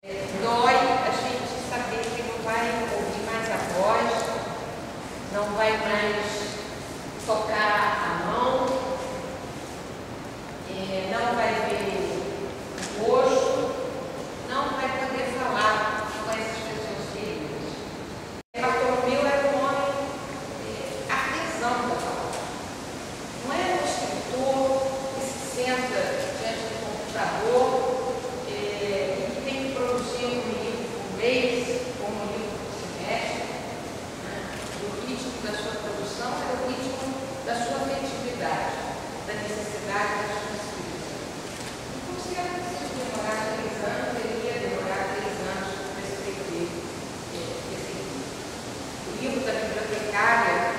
Dói a gente saber que não vai ouvir mais a voz, não vai mais tocar a mão, não vai ver o rosto, não vai poder falar com essas pessoas queridas. Bartolomeu era um homem artesão da palavra. Não era um escritor que se senta diante do computador e tem que produzir um livro por mês ou um livro por semestre. O ritmo da sua produção é o ritmo da sua afetividade, da necessidade da sua escrita. Então, se ela precisa demorar 3 anos, ele ia demorar 3 anos para escrever esse livro. O livro da bibliotecária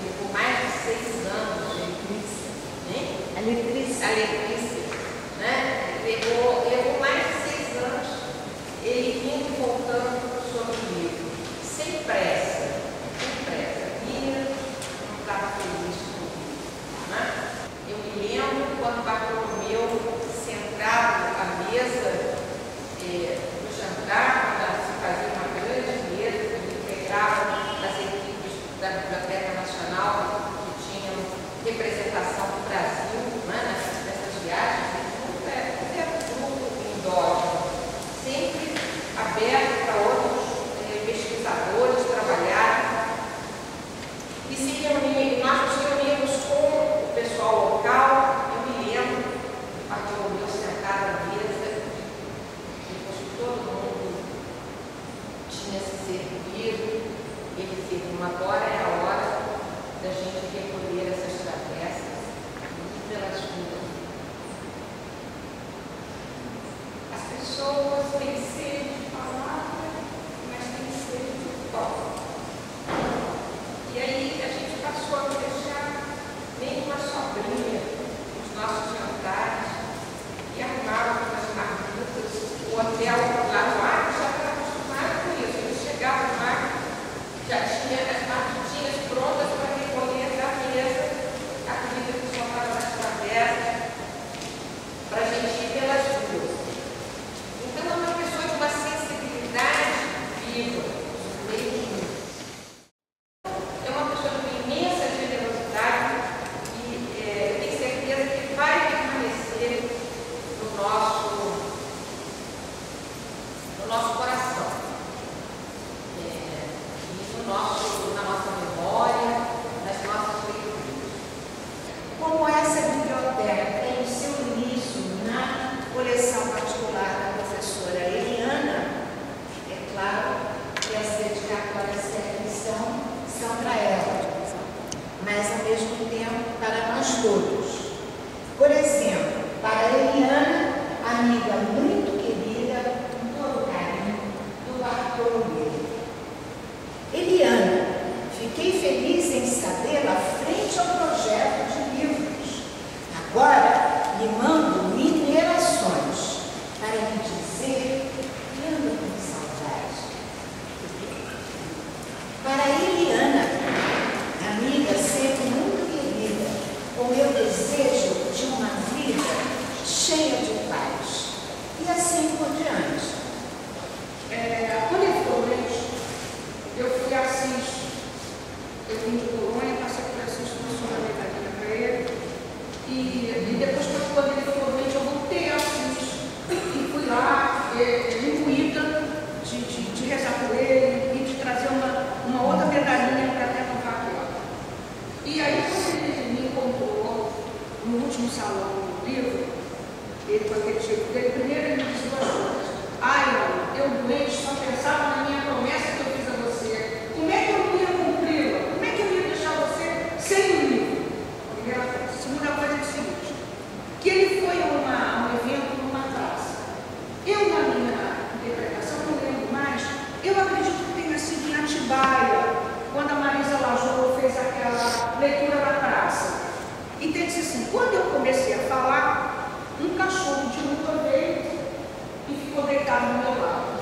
levou mais de 6 anos de Letrícia, né? A Letrícia, né? Levou mais de 6 anos, ele indo e voltando sobre o livro, sem pressa. Ia, não estava feliz com o livro, né? Eu me lembro quando Bartolomeu sentado à mesa no jantar, quando se fazia uma grande mesa, que ele integrava as equipes da Biblioteca Nacional que tinham representação do Brasil, né, nessas viagens, ele era um grupo endógeno, sempre aberto para outros pesquisadores trabalharem. E se nós nos reuníamos com o pessoal local. Eu me lembro do Bartolomeu sentado à mesa, depois que todo mundo tinha se servido, ele serviu. Agora é a hora da gente recolher essas travessas e ir pelas ruas. As pessoas têm sede de palavra, mas têm sede de toque. E aí a gente passou a deixar nem uma sobrinha nos nossos jantares e arrumava as marmitas. O hotel lá no Acre já estava acostumado com isso. Eles chegavam no Acre, já tinha as marmitinhas prontas para recolher da mesa a comida que sobrava nas travessas, para a gente ir pelas ruas. Então é uma pessoa de uma sensibilidade viva, mesmo. Nosso coração, e na nossa memória, nas nossas leituras. Como essa biblioteca tem o seu início na coleção particular da professora Eliana, é claro que as dedicatórias que aqui são para ela, mas ao mesmo tempo para nós todos. Por exemplo, para a Eliana, amiga muito querida, Bartolomeu. Eliana, fiquei feliz em sabê-la frente ao projeto de livros. Agora lhe mando minerações para me dizer que ando com saudade. Para Eliana, amiga sempre muito querida, o meu desejo de uma vida cheia de paz. E assim por diante. Quando ele ficou doente, eu fui a Assis. Eu vim de Colônia, passei por Assis, funcionamento da vida para ele. E depois, quando ele ficou doente, eu voltei a Assis. E fui lá, imbuída de rezar por ele e de trazer uma outra medalhinha para renovar aquela. E aí, quando ele me encontrou no último salão do livro, ele com aquele jeito dele, primeiro ele me disse 2 coisas. Ai, eu doente só pensava na minha promessa que eu fiz a você. Como é que eu não ia cumpri-la? Como é que eu ia deixar você sem o livro? Primeira coisa. Segunda coisa é o seguinte, que ele foi a um evento numa praça. Eu, na minha interpretação, não lembro mais, eu acredito que tenha sido em Atibaia, quando a Marisa Lajou fez aquela leitura na praça. E tem que ser assim, quando eu comecei a falar, um cachorro de rua veio e ficou deitado do meu lado.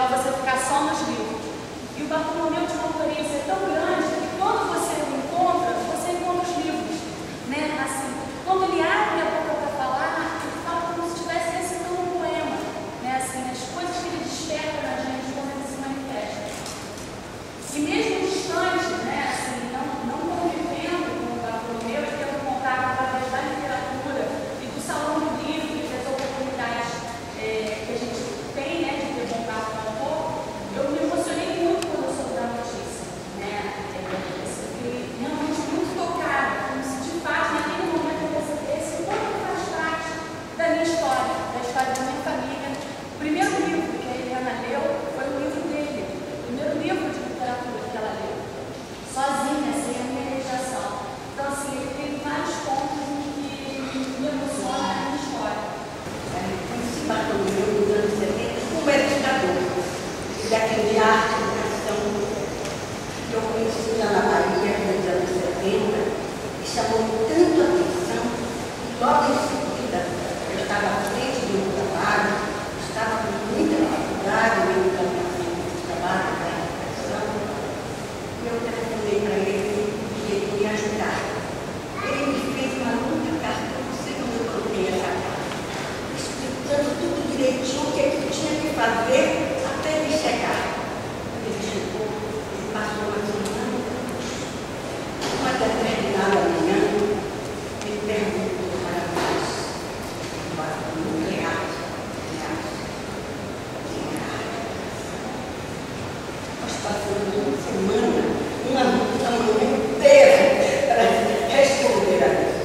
para você ficar só nos livros. E o Bartolomeu tinha uma coerência tão grande que quando você o encontra os livros, né? Assim, quando ele abre a boca para falar, ele fala como se estivesse recitando um poema, né? Assim, as coisas que ele desperta na gente quando ele se manifesta. E mesmo distante, né? Assim, não convivendo com o Bartolomeu, ele tendo contato através da literatura e do salão do livro e das oportunidades que a gente tem, né? De ter contato com o autor. Eu me emocionei muito quando eu soube da notícia, né? Eu fiquei realmente muito tocada, como se de fato naquele momento eu percebesse o quanto faz parte da minha história, da história da minha família. O primeiro livro que a Eliana leu foi o livro dele, o primeiro livro de literatura que ela leu, sozinha, sem a minha mediação. Então, assim, ele tem vários pontos que me emocionam na minha história. Esse Bartolomeu dos anos 70 como educador, daquele de arte, educação, que eu conheci lá na Bahia nos anos 70, e chamou tanto a atenção, e logo em seguida eu estava à frente do meu trabalho, estava com muita dificuldade no encaminhamento do trabalho da educação, e eu telefonei para ele e ele me ajudar. Ele me fez uma longa carta, eu não sei como eu coloquei essa carta, explicando tudo direitinho o que ele tinha que fazer até ele chegar. Ele chegou, ele passou uma semana, quando eu terminar amanhã, ele perguntou para nós, nós passamos uma semana, uma manhã inteira para responder a isso.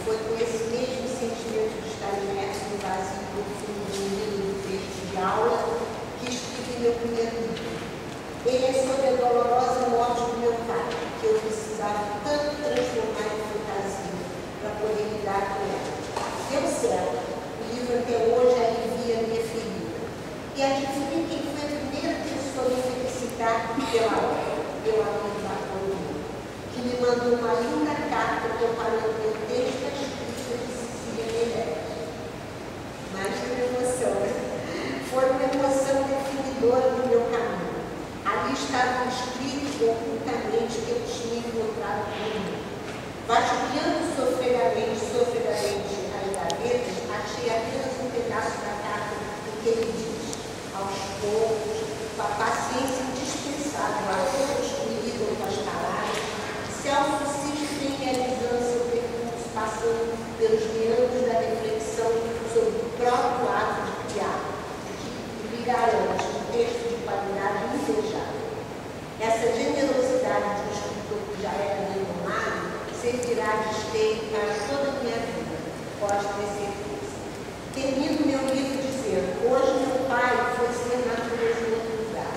Foi com esse mesmo sentimento de estar imerso no vazio profundo de um livro de aula que escrevi meu primeiro livro. Ele é sobre a dolorosa morte do meu pai, que eu precisava tanto transformar em fantasia para poder lidar com ela. Deu certo. O livro até hoje alivia a minha ferida. E adivinha quem foi a primeira pessoa a me felicitar pela obra? Meu amigo Bartolomeu, que me mandou uma linda carta comparando meu texto à escrita de Cecília Meirelles. Mais que uma emoção, né? Foi uma emoção definidora do meu caminho. Ali estavam escritos ocultamente que eu tinha encontrado comigo. Vasculhando sofregamente as gavetas, achei apenas um pedaço da carta em que ele diz, aos poucos, com a paciência indispensável a todos que lidam com as palavras, Celso Cis vem realizando seu percurso, passando pelos meandros da reflexão sobre o próprio ato de criar, que lhe garante um texto de qualidade invejável. Essa generosidade de um escritor que já era renomado servirá de esteio para toda a minha vida, pode ter certeza. Termino meu livro dizendo, hoje meu pai foi ser natureza em outro lugar.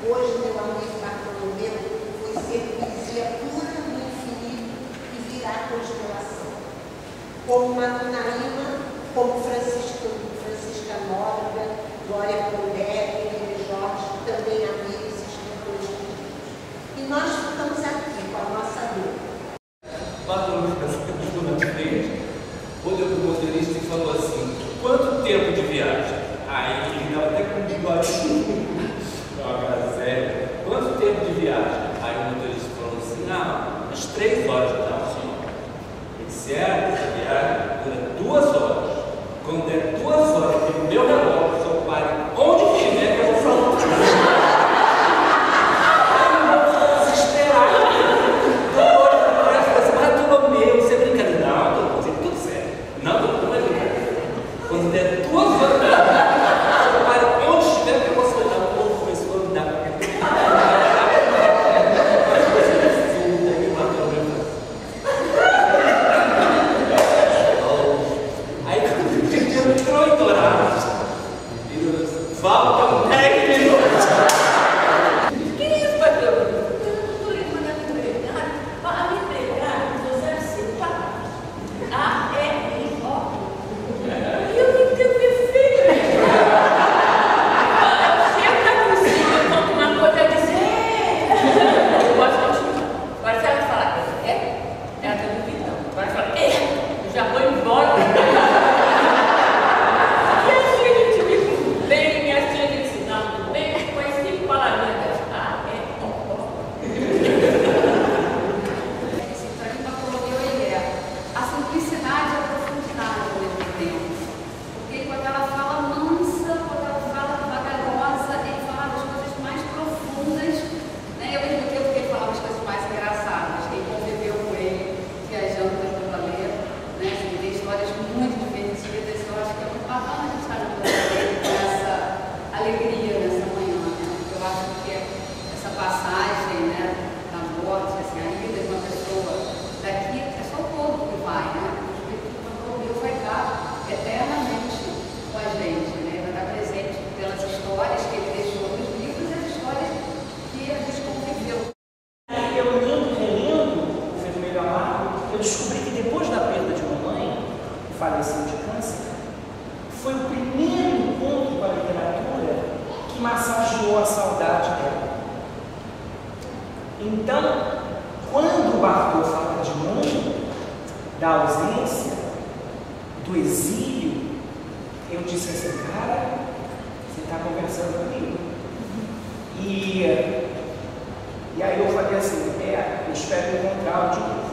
Hoje meu amigo Bartolomeu foi ser poesia pura no infinito e virar constelação. Como Macunaíma, como Francisca Nóbrega, Glória Pondé, Henrique Jorge, também amigos e escritores queridos. E nós ficamos aqui com a nossa dor. Bartolomeu olhou para o motorista e falou assim, quanto tempo de viagem? Aí ele estava até com um bigodinho, uma gazela. Quanto tempo de viagem? Aí o motorista falou assim, umas 3 horas de tarde. Ele disse, essa viagem dura 2 horas. Quando der 2 horas, tem o meu relógio, seu pai, onde estiver, que eu vou falar. Quando der 2 horas, para onde estiver, que eu posso olhar o povo, mas quando dá para aí entrou em Dourados, matou a saudade dela. Então, quando o Bartô fala de mãe, da ausência, do exílio, eu disse assim, cara, você está conversando comigo. E aí eu falei assim, eu espero encontrar-lo de novo.